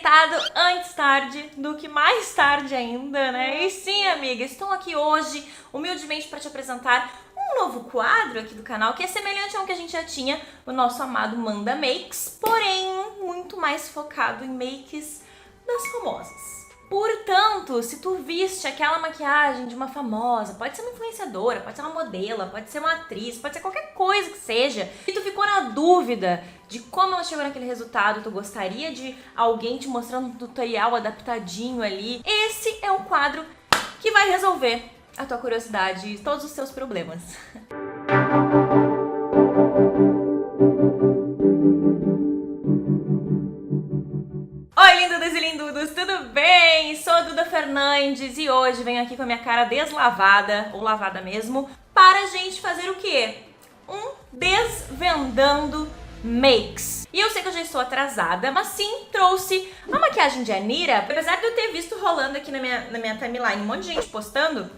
deitado antes tarde do que mais tarde ainda, né? E sim, amiga, estou aqui hoje, humildemente, para te apresentar um novo quadro aqui do canal, que é semelhante ao que a gente já tinha, o nosso amado Manda Makes, porém muito mais focado em makes das famosas. Portanto, se tu viste aquela maquiagem de uma famosa, pode ser uma influenciadora, pode ser uma modelo, pode ser uma atriz, pode ser qualquer coisa que seja, e tu ficou na dúvida de como ela chegou naquele resultado, tu gostaria de alguém te mostrando um tutorial adaptadinho ali, esse é o quadro que vai resolver a tua curiosidade e todos os teus problemas. Oi, lindudas e lindudos, tudo bem? Sou a Duda Fernandes e hoje venho aqui com a minha cara deslavada, ou lavada mesmo, para a gente fazer o quê? Um Desvendando Makes. E eu sei que eu já estou atrasada, mas sim trouxe a maquiagem de Anira, apesar de eu ter visto rolando aqui na minha timeline um monte de gente postando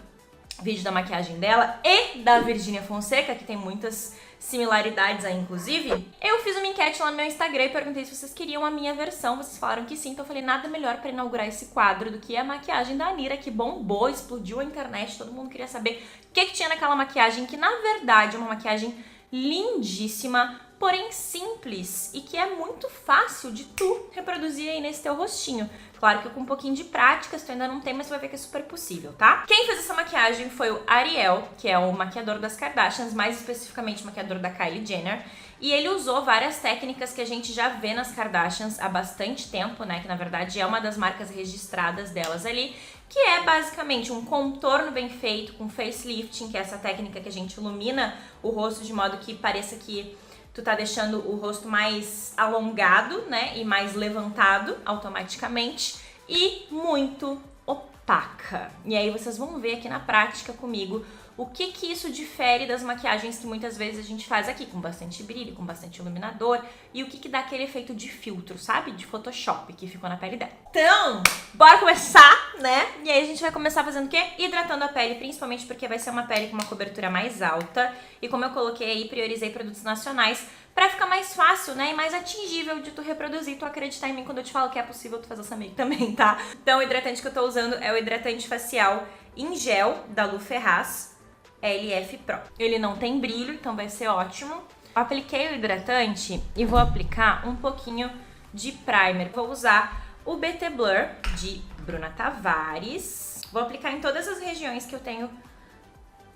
vídeo da maquiagem dela e da Virgínia Fonseca, que tem muitas similaridades aí, inclusive. Eu fiz uma enquete lá no meu Instagram e perguntei se vocês queriam a minha versão, vocês falaram que sim, então eu falei, nada melhor pra inaugurar esse quadro do que a maquiagem da Anira, que bombou, explodiu a internet, todo mundo queria saber o que tinha naquela maquiagem, que na verdade é uma maquiagem lindíssima, porém simples, e que é muito fácil de tu reproduzir aí nesse teu rostinho. Claro que com um pouquinho de prática, se tu ainda não tem, mas tu vai ver que é super possível, tá? Quem fez essa maquiagem foi o Ariel, que é o maquiador das Kardashians, mais especificamente o maquiador da Kylie Jenner, e ele usou várias técnicas que a gente já vê nas Kardashians há bastante tempo, né, que na verdade é uma das marcas registradas delas ali, que é basicamente um contorno bem feito com facelifting, que é essa técnica que a gente ilumina o rosto de modo que pareça que tu tá deixando o rosto mais alongado, né, e mais levantado automaticamente e muito opaca. E aí vocês vão ver aqui na prática comigo o que isso difere das maquiagens que muitas vezes a gente faz aqui, com bastante brilho, com bastante iluminador, e o que dá aquele efeito de filtro, sabe? De Photoshop que ficou na pele dela. Então, bora começar, né? E aí a gente vai começar fazendo o quê? Hidratando a pele, principalmente porque vai ser uma pele com uma cobertura mais alta. E como eu coloquei aí, priorizei produtos nacionais pra ficar mais fácil, né? E mais atingível de tu reproduzir, tu acreditar em mim quando eu te falo que é possível tu fazer essa make também, tá? Então o hidratante que eu tô usando é o hidratante facial em gel da Lu Ferraz, LF Pro. Ele não tem brilho, então vai ser ótimo. Apliquei o hidratante e vou aplicar um pouquinho de primer. Vou usar o BT Blur de Bruna Tavares. Vou aplicar em todas as regiões que eu tenho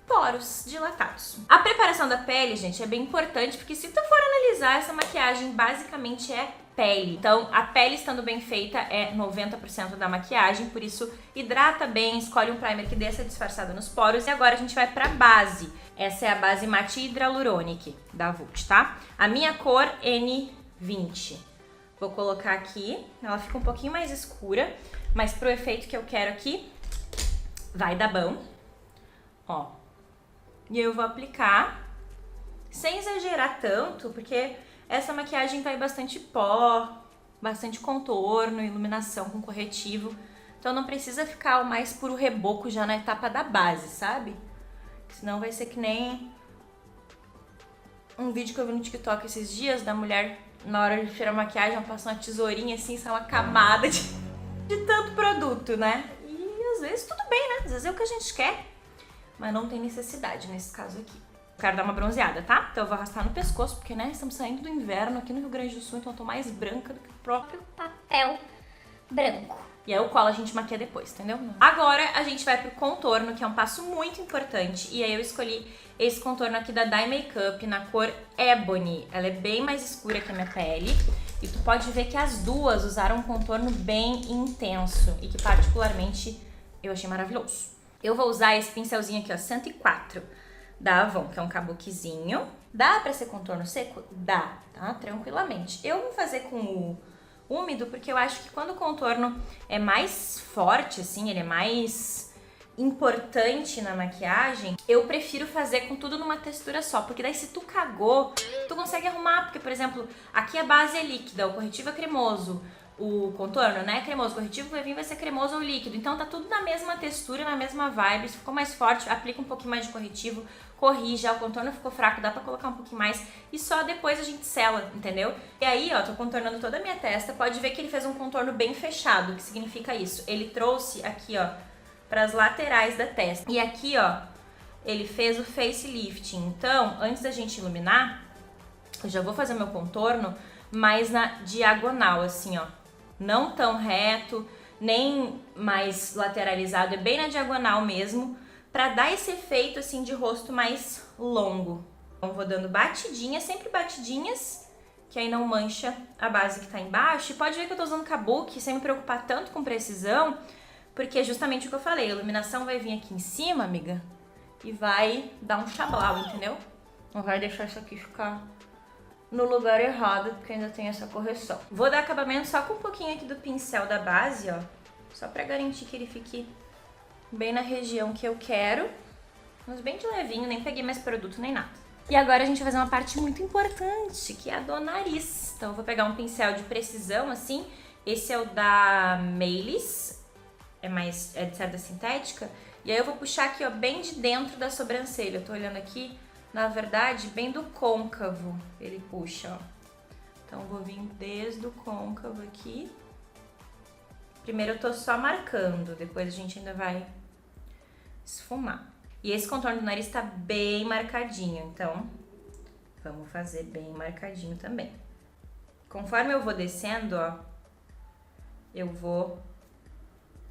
poros dilatados. A preparação da pele, gente, é bem importante, porque se tu for analisar, essa maquiagem basicamente é pele. Então, a pele estando bem feita é 90% da maquiagem, por isso hidrata bem, escolhe um primer que dê essa disfarçada nos poros. E agora a gente vai pra base. Essa é a base Matte Hyaluronic da Vult, tá? A minha cor N20. Vou colocar aqui, ela fica um pouquinho mais escura, mas pro efeito que eu quero aqui, vai dar bom. Ó. E eu vou aplicar, sem exagerar tanto, porque essa maquiagem vai bastante pó, bastante contorno, iluminação com corretivo. Então não precisa ficar o mais puro reboco já na etapa da base, sabe? Senão vai ser que nem um vídeo que eu vi no TikTok esses dias, da mulher, na hora de tirar a maquiagem, ela passa uma tesourinha assim, sai uma camada de tanto produto, né? E às vezes tudo bem, né? Às vezes é o que a gente quer, mas não tem necessidade nesse caso aqui. Quero dar uma bronzeada, tá? Então eu vou arrastar no pescoço, porque, né, estamos saindo do inverno aqui no Rio Grande do Sul, então eu tô mais branca do que o próprio papel branco. E aí o colo a gente maquia depois, entendeu? Agora a gente vai pro contorno, que é um passo muito importante. E aí eu escolhi esse contorno aqui da Dye Makeup na cor Ebony. Ela é bem mais escura que a minha pele. E tu pode ver que as duas usaram um contorno bem intenso e que particularmente eu achei maravilhoso. Eu vou usar esse pincelzinho aqui, ó, 104. Da Avon, que é um kabukizinho. Dá pra ser contorno seco? Dá, tá? Tranquilamente. Eu vou fazer com o úmido, porque eu acho que quando o contorno é mais forte, assim, ele é mais importante na maquiagem, eu prefiro fazer com tudo numa textura só, porque daí se tu cagou, tu consegue arrumar, porque, por exemplo, aqui a base é líquida, o corretivo é cremoso, o contorno, né? Cremoso. O corretivo vai vir, vai ser cremoso ou líquido. Então tá tudo na mesma textura, na mesma vibe. Se ficou mais forte, aplica um pouquinho mais de corretivo, corrige. O contorno ficou fraco, dá pra colocar um pouquinho mais. E só depois a gente sela, entendeu? E aí, ó, tô contornando toda a minha testa. Pode ver que ele fez um contorno bem fechado. O que significa isso? Ele trouxe aqui, ó, pras laterais da testa. E aqui, ó, ele fez o facelifting. Então, antes da gente iluminar, eu já vou fazer meu contorno mais na diagonal, assim, ó. Não tão reto, nem mais lateralizado, é bem na diagonal mesmo, pra dar esse efeito, assim, de rosto mais longo. Então, vou dando batidinhas, sempre batidinhas, que aí não mancha a base que tá embaixo. E pode ver que eu tô usando kabuki sem me preocupar tanto com precisão, porque é justamente o que eu falei, a iluminação vai vir aqui em cima, amiga, e vai dar um chablau, entendeu? Não vai deixar isso aqui ficar no lugar errado, porque ainda tem essa correção. Vou dar acabamento só com um pouquinho aqui do pincel da base, ó, só pra garantir que ele fique bem na região que eu quero, mas bem de levinho, nem peguei mais produto nem nada. E agora a gente vai fazer uma parte muito importante, que é a do nariz. Então eu vou pegar um pincel de precisão, assim, esse é o da Maylis, é de cerda sintética, e aí eu vou puxar aqui, ó, bem de dentro da sobrancelha. Eu tô olhando aqui, na verdade, bem do côncavo ele puxa, ó. Então, eu vou vir desde o côncavo aqui. Primeiro eu tô só marcando, depois a gente ainda vai esfumar. E esse contorno do nariz tá bem marcadinho, então vamos fazer bem marcadinho também. Conforme eu vou descendo, ó, eu vou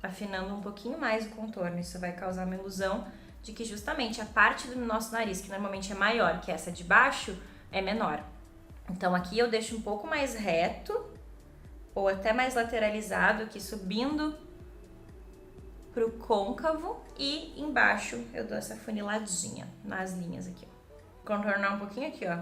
afinando um pouquinho mais o contorno. Isso vai causar uma ilusão de que justamente a parte do nosso nariz, que normalmente é maior que essa de baixo, é menor. Então aqui eu deixo um pouco mais reto, ou até mais lateralizado, aqui subindo pro côncavo, e embaixo eu dou essa funiladinha nas linhas aqui, ó. Contornar um pouquinho aqui, ó,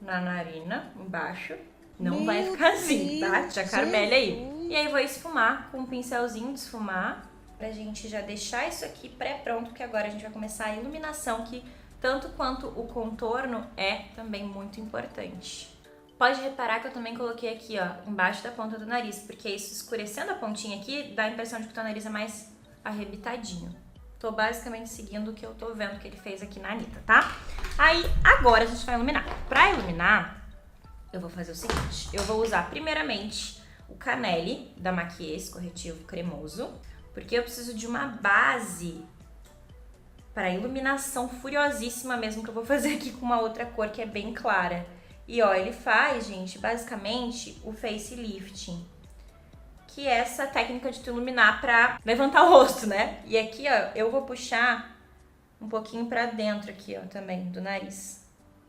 na narina, embaixo. Não vai ficar assim, tá? Tia Carmélia aí. E aí vou esfumar com um pincelzinho de esfumar, pra gente já deixar isso aqui pré-pronto, porque agora a gente vai começar a iluminação, que tanto quanto o contorno é também muito importante. Pode reparar que eu também coloquei aqui, ó, embaixo da ponta do nariz, porque isso, escurecendo a pontinha aqui, dá a impressão de que o teu nariz é mais arrebitadinho. Tô basicamente seguindo o que eu tô vendo que ele fez aqui na Anitta, tá? Aí, agora a gente vai iluminar. Pra iluminar, eu vou fazer o seguinte, eu vou usar primeiramente o Canelli da Maquiês corretivo cremoso, porque eu preciso de uma base para iluminação furiosíssima mesmo, que eu vou fazer aqui com uma outra cor que é bem clara. E ó, ele faz, gente, basicamente o facelifting, que é essa técnica de tu iluminar pra levantar o rosto, né? E aqui, ó, eu vou puxar um pouquinho pra dentro aqui, ó, também, do nariz.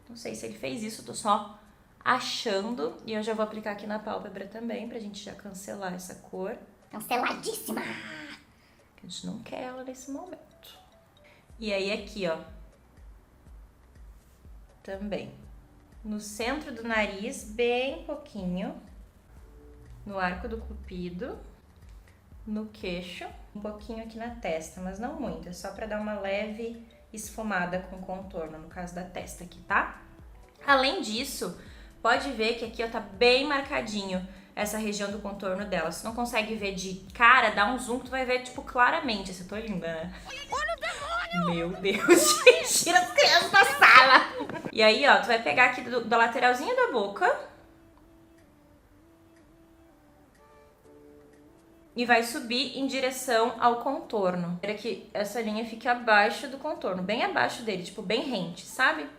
Não sei se ele fez isso, eu tô só achando. E eu já vou aplicar aqui na pálpebra também, pra gente já cancelar essa cor. Canceladíssima! Que a gente não quer ela nesse momento. E aí aqui, ó, também. No centro do nariz, bem pouquinho. No arco do cupido. No queixo. Um pouquinho aqui na testa, mas não muito. É só pra dar uma leve esfumada com contorno, no caso da testa aqui, tá? Além disso, pode ver que aqui, ó, tá bem marcadinho essa região do contorno dela. Se não consegue ver de cara, dá um zoom que tu vai ver, tipo, claramente. Essa eu tô linda, né? Olha o demônio! Meu Deus, gente, tira as crianças da sala! E aí, ó, tu vai pegar aqui da lateralzinha da boca e vai subir em direção ao contorno. Para que essa linha fique abaixo do contorno, bem abaixo dele, tipo, bem rente, sabe?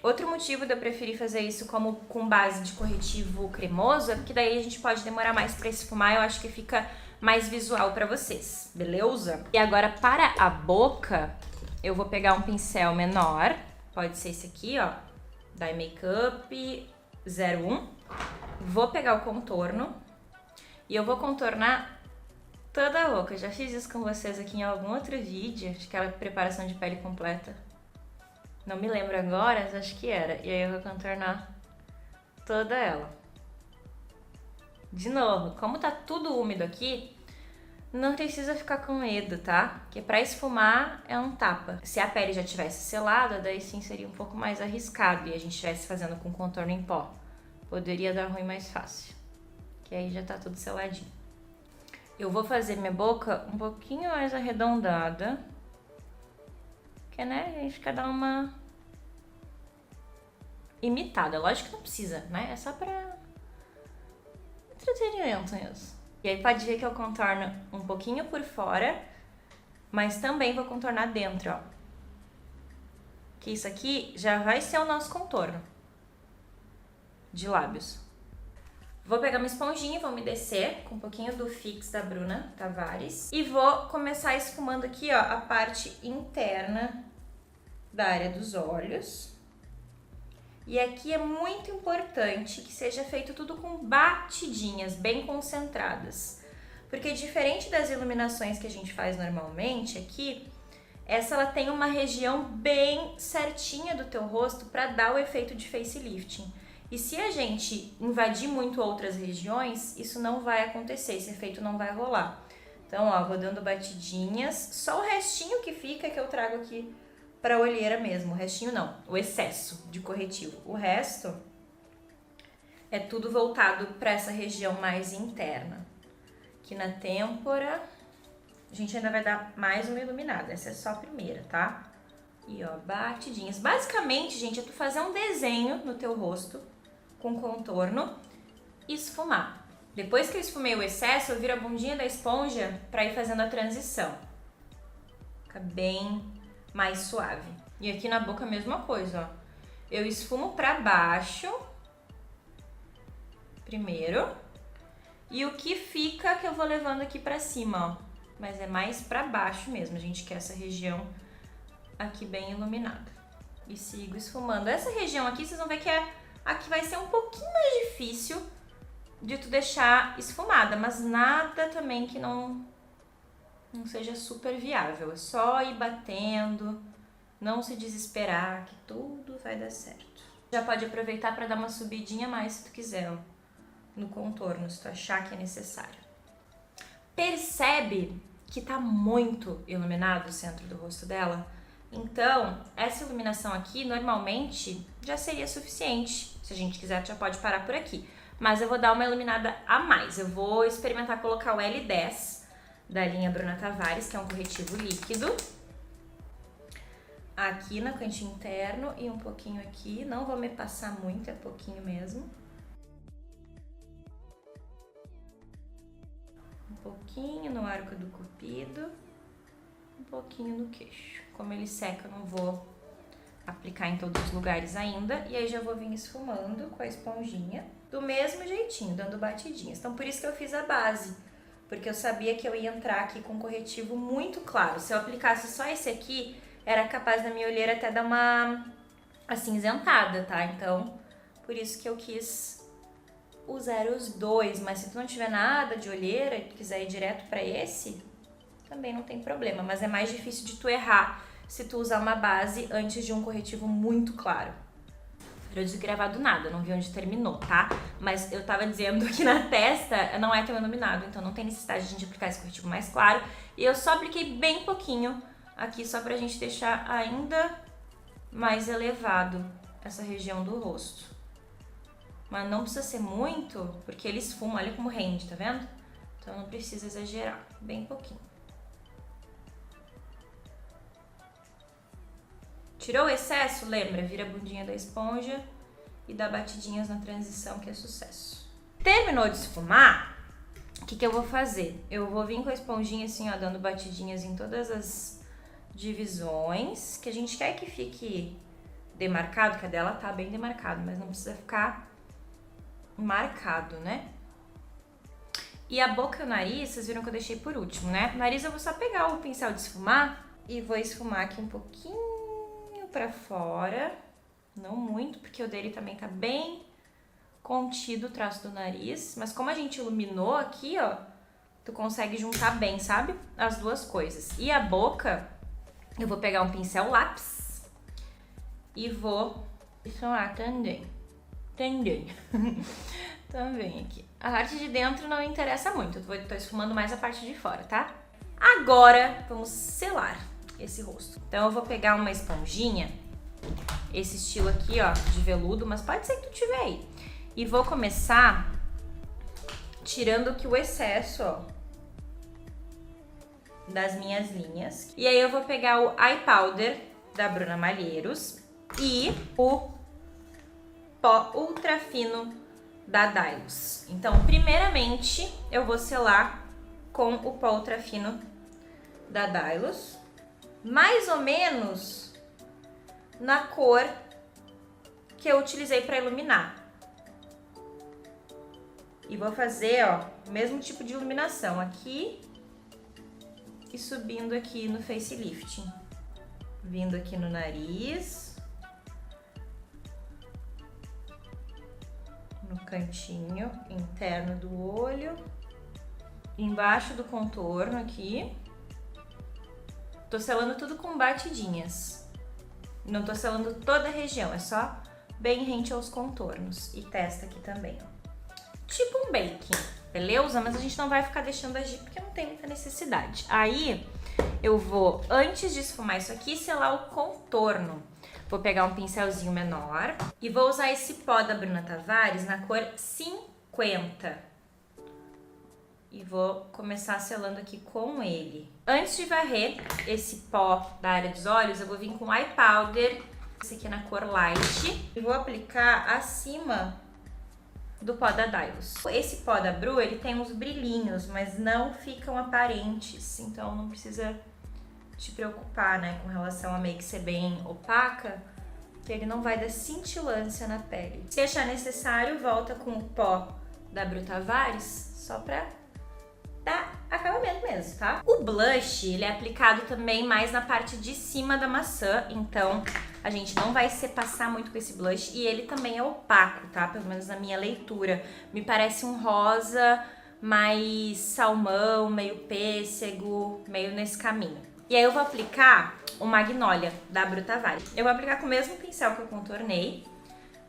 Outro motivo de eu preferir fazer isso como com base de corretivo cremoso é porque daí a gente pode demorar mais pra esfumar, eu acho que fica mais visual pra vocês, beleza? E agora para a boca, eu vou pegar um pincel menor, pode ser esse aqui, ó, da Makeup 01. Vou pegar o contorno e eu vou contornar toda a boca. Eu já fiz isso com vocês aqui em algum outro vídeo, de aquela preparação de pele completa. Não me lembro agora, mas acho que era. E aí eu vou contornar toda ela. De novo, como tá tudo úmido aqui, Não precisa ficar com medo, tá? Porque pra esfumar é um tapa. Se a pele já tivesse selada, daí sim seria um pouco mais arriscado e a gente estivesse fazendo com contorno em pó. Poderia dar ruim mais fácil, que aí já tá tudo seladinho. Eu vou fazer minha boca um pouquinho mais arredondada, que né, a gente quer dar uma imitada. Lógico que não precisa, né? É só pra entretenimento mesmo. E aí pode ver que eu contorno um pouquinho por fora, mas também vou contornar dentro, ó. Que isso aqui já vai ser o nosso contorno de lábios. Vou pegar uma esponjinha e vou umedecer com um pouquinho do Fix da Bruna Tavares. E vou começar esfumando aqui, ó, a parte interna da área dos olhos. E aqui é muito importante que seja feito tudo com batidinhas bem concentradas. Porque diferente das iluminações que a gente faz normalmente aqui, essa ela tem uma região bem certinha do teu rosto para dar o efeito de facelifting. E se a gente invadir muito outras regiões, isso não vai acontecer, esse efeito não vai rolar. Então, ó, vou dando batidinhas, só o restinho que fica que eu trago aqui pra olheira mesmo, o restinho não, o excesso de corretivo. O resto é tudo voltado para essa região mais interna. Aqui na têmpora, a gente ainda vai dar mais uma iluminada, essa é só a primeira, tá? E ó, batidinhas. Basicamente, gente, é tu fazer um desenho no teu rosto com contorno e esfumar. Depois que eu esfumei o excesso, eu viro a bundinha da esponja pra ir fazendo a transição. Fica bem mais suave. E aqui na boca a mesma coisa, ó. Eu esfumo pra baixo primeiro e o que fica que eu vou levando aqui pra cima, ó. Mas é mais pra baixo mesmo, a gente quer essa região aqui bem iluminada. E sigo esfumando. Essa região aqui, vocês vão ver que aqui vai ser um pouquinho mais difícil de tu deixar esfumada, mas nada também que não seja super viável. É só ir batendo, não se desesperar, que tudo vai dar certo. Já pode aproveitar para dar uma subidinha mais se tu quiser, ó, no contorno, se tu achar que é necessário. Percebe que tá muito iluminado o centro do rosto dela? Então, essa iluminação aqui, normalmente, já seria suficiente. Se a gente quiser, já pode parar por aqui. Mas eu vou dar uma iluminada a mais. Eu vou experimentar colocar o L10 da linha Bruna Tavares, que é um corretivo líquido. Aqui no cantinho interno e um pouquinho aqui. Não vou me passar muito, é pouquinho mesmo. Um pouquinho no arco do cupido. Um pouquinho no queixo. Como ele seca, eu não vou aplicar em todos os lugares ainda. E aí já vou vir esfumando com a esponjinha do mesmo jeitinho, dando batidinhas. Então por isso que eu fiz a base, porque eu sabia que eu ia entrar aqui com um corretivo muito claro. Se eu aplicasse só esse aqui, era capaz da minha olheira até dar uma acinzentada, tá? Então por isso que eu quis usar os dois. Mas se tu não tiver nada de olheira e tu quiser ir direto pra esse, também não tem problema. Mas é mais difícil de tu errar se tu usar uma base antes de um corretivo muito claro. Parou de gravar do nada, não vi onde terminou, tá? Mas eu tava dizendo que na testa não é tão iluminado, então não tem necessidade de a gente aplicar esse corretivo mais claro. E eu só apliquei bem pouquinho aqui, só pra gente deixar ainda mais elevado essa região do rosto. Mas não precisa ser muito, porque ele esfuma, olha como rende, tá vendo? Então não precisa exagerar, bem pouquinho. Tirou o excesso? Lembra, vira a bundinha da esponja e dá batidinhas na transição, que é sucesso. Terminou de esfumar, o que eu vou fazer? Eu vou vir com a esponjinha assim, ó, dando batidinhas em todas as divisões, que a gente quer que fique demarcado, que a dela tá bem demarcado, mas não precisa ficar marcado, né? E a boca e o nariz, vocês viram que eu deixei por último, né? O nariz eu vou só pegar o pincel de esfumar e vou esfumar aqui um pouquinho pra fora, não muito, porque o dele também tá bem contido o traço do nariz, mas como a gente iluminou aqui, ó, tu consegue juntar bem, sabe? As duas coisas. E a boca, eu vou pegar um pincel lápis e vou esfumar também. Também aqui. A parte de dentro não interessa muito, eu tô esfumando mais a parte de fora, tá? Agora, vamos selar esse rosto. Então eu vou pegar uma esponjinha, esse estilo aqui, ó, de veludo, mas pode ser que tu tiver aí. E vou começar tirando aqui o excesso, ó, das minhas linhas. E aí eu vou pegar o Eye Powder da Bruna Malheiros e o pó ultra fino da Dylos. Então, primeiramente, eu vou selar com o pó ultra fino da Dylos, mais ou menos na cor que eu utilizei para iluminar. E vou fazer, ó, o mesmo tipo de iluminação aqui e subindo aqui no facelifting. Vindo aqui no nariz, no cantinho interno do olho, embaixo do contorno aqui. Tô selando tudo com batidinhas. Não tô selando toda a região, é só bem rente aos contornos. E testa aqui também, ó. Tipo um baking, beleza? Mas a gente não vai ficar deixando agir porque não tem muita necessidade. Aí eu vou, antes de esfumar isso aqui, selar o contorno. Vou pegar um pincelzinho menor e vou usar esse pó da Bruna Tavares na cor 50. E vou começar selando aqui com ele. Antes de varrer esse pó da área dos olhos, eu vou vir com Eye Powder, esse aqui na cor Light, e vou aplicar acima do pó da Dylos. Esse pó da Bru, ele tem uns brilhinhos, mas não ficam aparentes, então não precisa te preocupar, né, com relação a make ser bem opaca, que ele não vai dar cintilância na pele. Se achar necessário, volta com o pó da Bru Tavares, só pra dar acabamento mesmo, tá? O blush, ele é aplicado também mais na parte de cima da maçã, então a gente não vai se passar muito com esse blush e ele também é opaco, tá? Pelo menos na minha leitura. Me parece um rosa mais salmão, meio pêssego, meio nesse caminho. E aí eu vou aplicar o Magnolia da Bru Tavares. Eu vou aplicar com o mesmo pincel que eu contornei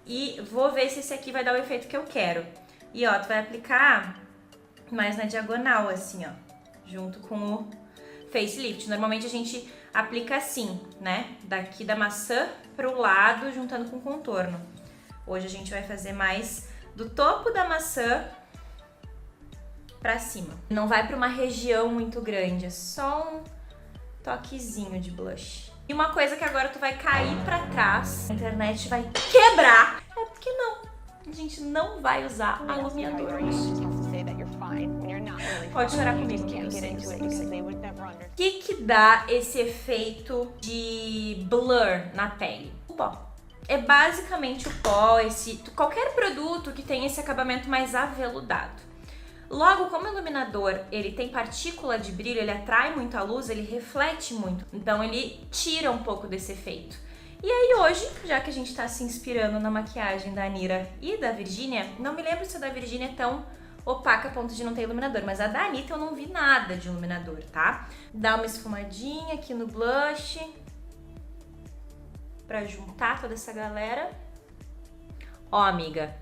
e vou ver se esse aqui vai dar o efeito que eu quero. E ó, tu vai aplicar mais na diagonal, assim, ó, junto com o facelift. Normalmente a gente aplica assim, né? Daqui da maçã pro lado, juntando com o contorno. Hoje a gente vai fazer mais do topo da maçã pra cima. Não vai pra uma região muito grande, é só um toquezinho de blush. E uma coisa que agora tu vai cair pra trás, a internet vai quebrar, é porque não. A gente não vai usar alumiador. Pode chorar comigo. O que dá esse efeito de blur na pele? O pó. É basicamente o pó, qualquer produto que tenha esse acabamento mais aveludado. Logo, como o iluminador ele tem partícula de brilho, ele atrai muito a luz, ele reflete muito. Então ele tira um pouco desse efeito. E aí hoje, já que a gente tá se inspirando na maquiagem da Anira e da Virgínia, não me lembro se a da Virgínia é tão opaca a ponto de não ter iluminador, mas a da Anitta eu não vi nada de iluminador, tá? Dá uma esfumadinha aqui no blush pra juntar toda essa galera. Ó, amiga,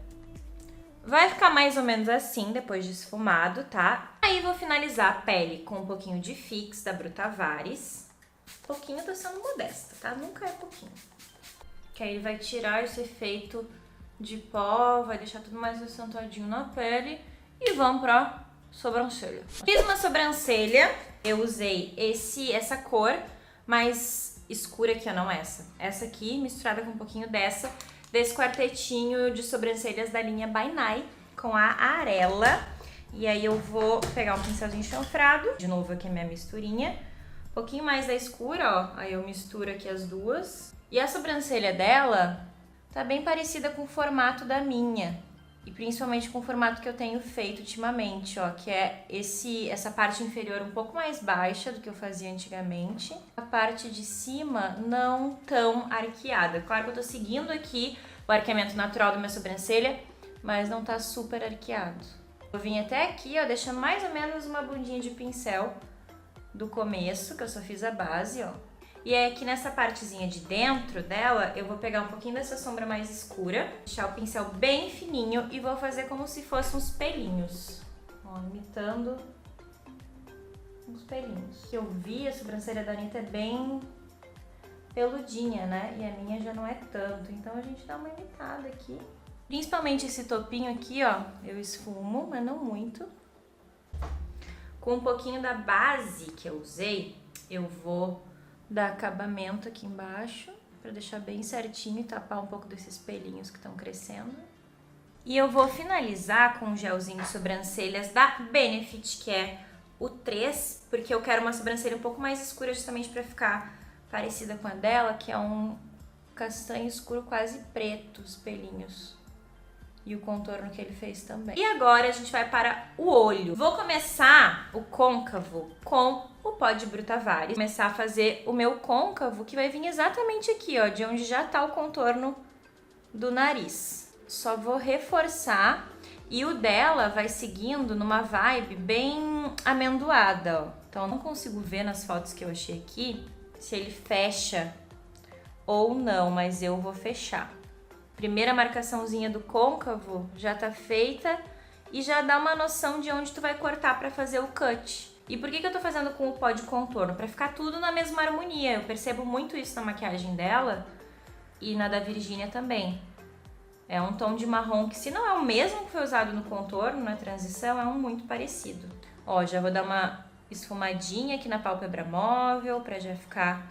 vai ficar mais ou menos assim depois de esfumado, tá? Aí vou finalizar a pele com um pouquinho de Fix da Bru Tavares. Pouquinho, tô sendo modesta, tá? Nunca é pouquinho. Que aí vai tirar esse efeito de pó, vai deixar tudo mais acentuadinho na pele. E vamos pra sobrancelha. Fiz uma sobrancelha, eu usei essa cor mais escura aqui, ó, não essa. Essa aqui, misturada com um pouquinho desse quartetinho de sobrancelhas da linha By Nai, com a Arela. E aí eu vou pegar um pincelzinho chanfrado, de novo aqui a minha misturinha. Um pouquinho mais da escura, ó, aí eu misturo aqui as duas. E a sobrancelha dela tá bem parecida com o formato da minha. E principalmente com o formato que eu tenho feito ultimamente, ó, que é essa parte inferior um pouco mais baixa do que eu fazia antigamente. A parte de cima não tão arqueada. Claro que eu tô seguindo aqui o arqueamento natural da minha sobrancelha, mas não tá super arqueado. Eu vim até aqui, ó, deixando mais ou menos uma bundinha de pincel do começo, que eu só fiz a base, ó. E aí aqui nessa partezinha de dentro dela, eu vou pegar um pouquinho dessa sombra mais escura, deixar o pincel bem fininho e vou fazer como se fossem uns pelinhos. Ó, imitando uns pelinhos. Eu vi, a sobrancelha da Anitta é bem peludinha, né? E a minha já não é tanto, então a gente dá uma imitada aqui. Principalmente esse topinho aqui, ó, eu esfumo, mas não muito. Com um pouquinho da base que eu usei, eu vou dar acabamento aqui embaixo, pra deixar bem certinho e tapar um pouco desses pelinhos que estão crescendo. E eu vou finalizar com um gelzinho de sobrancelhas da Benefit, que é o 3, porque eu quero uma sobrancelha um pouco mais escura, justamente pra ficar parecida com a dela, que é um castanho escuro quase preto, os pelinhos. E o contorno que ele fez também. E agora a gente vai para o olho. Vou começar o côncavo com o pó de Brutavares. Vou começar a fazer o meu côncavo, que vai vir exatamente aqui, ó, de onde já tá o contorno do nariz. Só vou reforçar. E o dela vai seguindo numa vibe bem amendoada, ó. Então eu não consigo ver nas fotos que eu achei aqui se ele fecha ou não, mas eu vou fechar. Primeira marcaçãozinha do côncavo já tá feita e já dá uma noção de onde tu vai cortar pra fazer o cut. E por que eu tô fazendo com o pó de contorno? Pra ficar tudo na mesma harmonia. Eu percebo muito isso na maquiagem dela e na da Virgínia também. É um tom de marrom que, se não é o mesmo que foi usado no contorno, na transição, é um muito parecido. Ó, já vou dar uma esfumadinha aqui na pálpebra móvel pra já ficar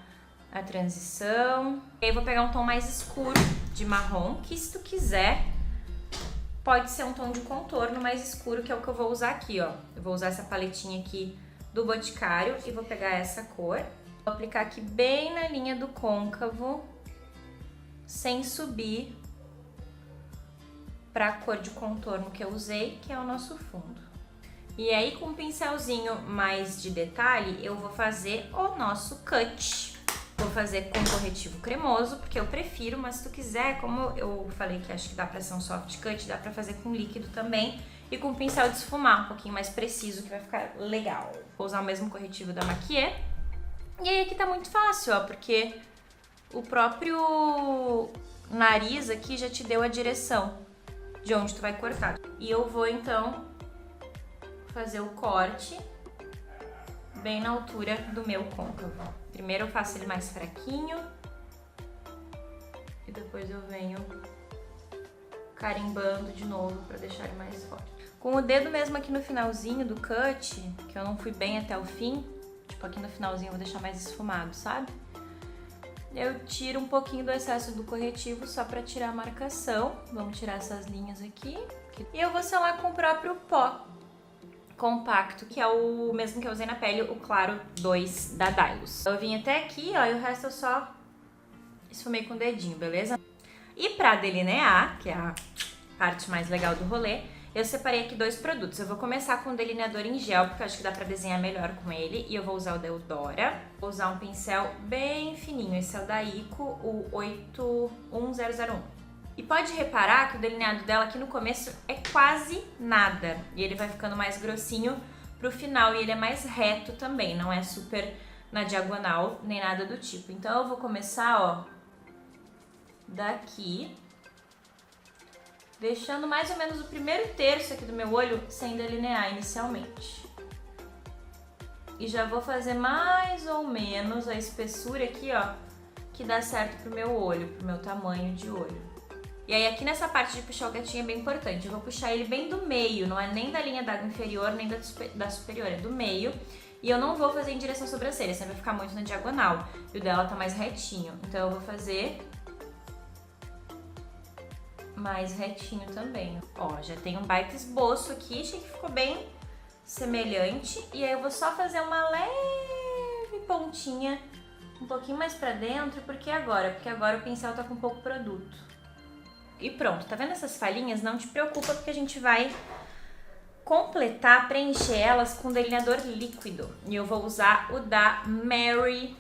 a transição. E aí vou pegar um tom mais escuro de marrom, que se tu quiser, pode ser um tom de contorno mais escuro, que é o que eu vou usar aqui, ó. Eu vou usar essa paletinha aqui do Boticário e vou pegar essa cor. Vou aplicar aqui bem na linha do côncavo, sem subir pra cor de contorno que eu usei, que é o nosso fundo. E aí, com um pincelzinho mais de detalhe, eu vou fazer o nosso cut. Vou fazer com corretivo cremoso, porque eu prefiro, mas se tu quiser, como eu falei que acho que dá pra ser um soft cut, dá pra fazer com líquido também e com pincel de esfumar, um pouquinho mais preciso, que vai ficar legal. Vou usar o mesmo corretivo da Maquiê. E aí aqui tá muito fácil, ó, porque o próprio nariz aqui já te deu a direção de onde tu vai cortar. E eu vou, então, fazer o corte bem na altura do meu côncavo. Primeiro eu faço ele mais fraquinho e depois eu venho carimbando de novo pra deixar ele mais forte. Com o dedo mesmo aqui no finalzinho do cut, que eu não fui bem até o fim, tipo aqui no finalzinho eu vou deixar mais esfumado, sabe? Eu tiro um pouquinho do excesso do corretivo só pra tirar a marcação. Vamos tirar essas linhas aqui. E eu vou selar com o próprio pó compacto, que é o mesmo que eu usei na pele, o Claro 2 da Dylos. Eu vim até aqui, ó, e o resto eu só esfumei com o dedinho, beleza? E pra delinear, que é a parte mais legal do rolê, eu separei aqui 2 produtos. Eu vou começar com o delineador em gel, porque eu acho que dá pra desenhar melhor com ele, e eu vou usar o da Eudora. Vou usar um pincel bem fininho, esse é o da Ico, o 81001. E pode reparar que o delineado dela aqui no começo é quase nada. E ele vai ficando mais grossinho pro final. E ele é mais reto também, não é super na diagonal, nem nada do tipo. Então eu vou começar, ó, daqui, deixando mais ou menos o primeiro terço aqui do meu olho sem delinear inicialmente. E já vou fazer mais ou menos a espessura aqui, ó, que dá certo pro meu olho, pro meu tamanho de olho. E aí aqui nessa parte de puxar o gatinho é bem importante. Eu vou puxar ele bem do meio, não é nem da linha d'água inferior, nem da superior, é do meio. E eu não vou fazer em direção à sobrancelha, senão vai ficar muito na diagonal. E o dela tá mais retinho, então eu vou fazer mais retinho também. Ó, já tem um baita esboço aqui, achei que ficou bem semelhante. E aí eu vou só fazer uma leve pontinha um pouquinho mais pra dentro, porque agora o pincel tá com pouco produto. E pronto, tá vendo essas falhinhas? Não te preocupa, porque a gente vai completar, preencher elas com delineador líquido. E eu vou usar o da Mariah.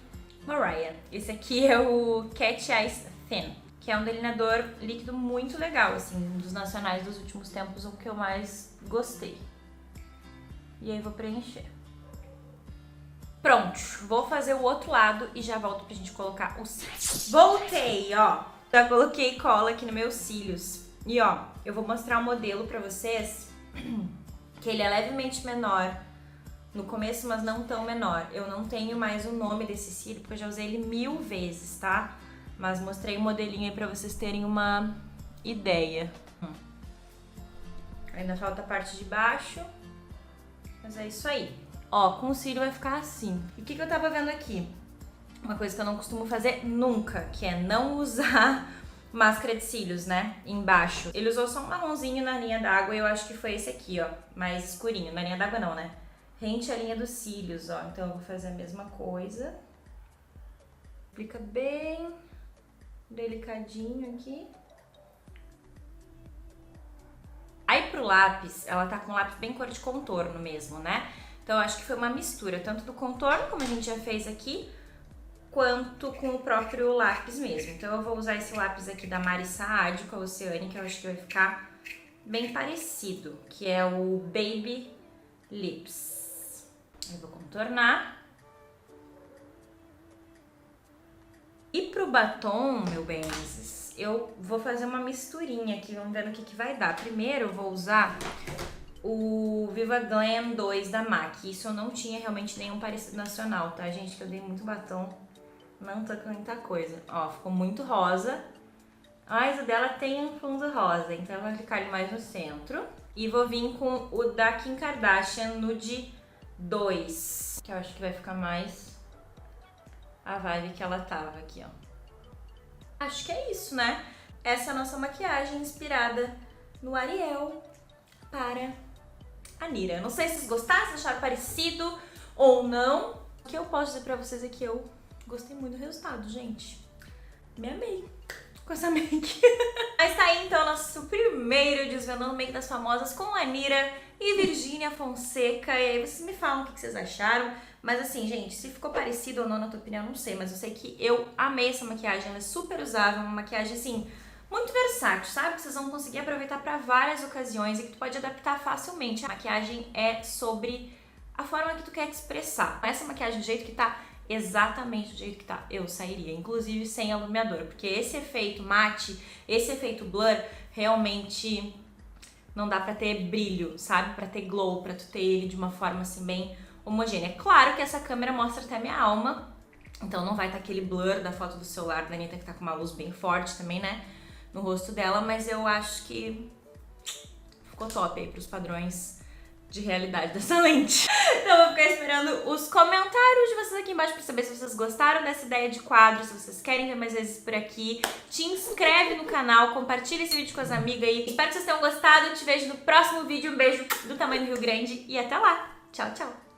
Esse aqui é o Cat Eyes Thin, que é um delineador líquido muito legal, assim, um dos nacionais dos últimos tempos, o que eu mais gostei. E aí vou preencher. Pronto, vou fazer o outro lado e já volto pra gente colocar os cílios. Voltei, ó. Já coloquei cola aqui nos meus cílios. E ó, eu vou mostrar o modelo pra vocês, que ele é levemente menor no começo, mas não tão menor. Eu não tenho mais o nome desse cílio, porque eu já usei ele 1000 vezes, tá? Mas mostrei o modelinho aí pra vocês terem uma ideia. Ainda falta a parte de baixo, mas é isso aí. Ó, com o cílio vai ficar assim. E o que eu tava vendo aqui? Uma coisa que eu não costumo fazer nunca, que é não usar máscara de cílios, né? Embaixo. Ele usou só um marronzinho na linha d'água e eu acho que foi esse aqui, ó. Mais escurinho. Na linha d'água não, né? Rente a linha dos cílios, ó. Então eu vou fazer a mesma coisa. Aplica bem delicadinho aqui. Aí pro lápis, ela tá com lápis bem cor de contorno mesmo, né? Então eu acho que foi uma mistura, tanto do contorno, como a gente já fez aqui, quanto com o próprio lápis mesmo. Então eu vou usar esse lápis aqui da Mari Saad com a Oceane, que eu acho que vai ficar bem parecido, que é o Baby Lips. Eu vou contornar. E pro batom, meu benzes, eu vou fazer uma misturinha aqui, vamos ver no que vai dar. Primeiro eu vou usar o Viva Glam 2 da MAC. Isso eu não tinha realmente nenhum parecido nacional, tá, gente? Que eu dei muito batom, não tô com muita coisa. Ó, ficou muito rosa. Mas o dela tem um fundo rosa, então eu vou aplicar ele mais no centro. E vou vir com o da Kim Kardashian Nude 2, que eu acho que vai ficar mais a vibe que ela tava aqui, ó. Acho que é isso, né? Essa é a nossa maquiagem inspirada no Ariel para a Nira. Eu não sei se vocês gostaram, se acharam parecido ou não. O que eu posso dizer pra vocês é que eu gostei muito do resultado, gente. Me amei com essa make. Mas tá aí então nosso primeiro Desvendando Make das Famosas com a Nira e Virgínia Fonseca. E aí vocês me falam o que vocês acharam. Mas assim, gente, se ficou parecido ou não na tua opinião, não sei. Mas eu sei que eu amei essa maquiagem, ela é super usável, uma maquiagem assim, muito versátil, sabe? Que vocês vão conseguir aproveitar pra várias ocasiões e que tu pode adaptar facilmente. A maquiagem é sobre a forma que tu quer te expressar. Essa maquiagem do jeito que tá, exatamente do jeito que tá, eu sairia, inclusive sem iluminador, porque esse efeito mate, esse efeito blur, realmente não dá pra ter brilho, sabe? Pra ter glow, pra tu ter ele de uma forma assim bem homogênea. Claro que essa câmera mostra até minha alma, então não vai estar aquele blur da foto do celular da Anitta, que tá com uma luz bem forte também, né? No rosto dela, mas eu acho que ficou top aí pros padrões de realidade dessa lente. Então eu vou ficar esperando os comentários de vocês aqui embaixo pra saber se vocês gostaram dessa ideia de quadro, se vocês querem ver mais vezes por aqui. Te inscreve no canal, compartilha esse vídeo com as amigas aí. Espero que vocês tenham gostado, te vejo no próximo vídeo. Um beijo do tamanho do Rio Grande e até lá. Tchau, tchau.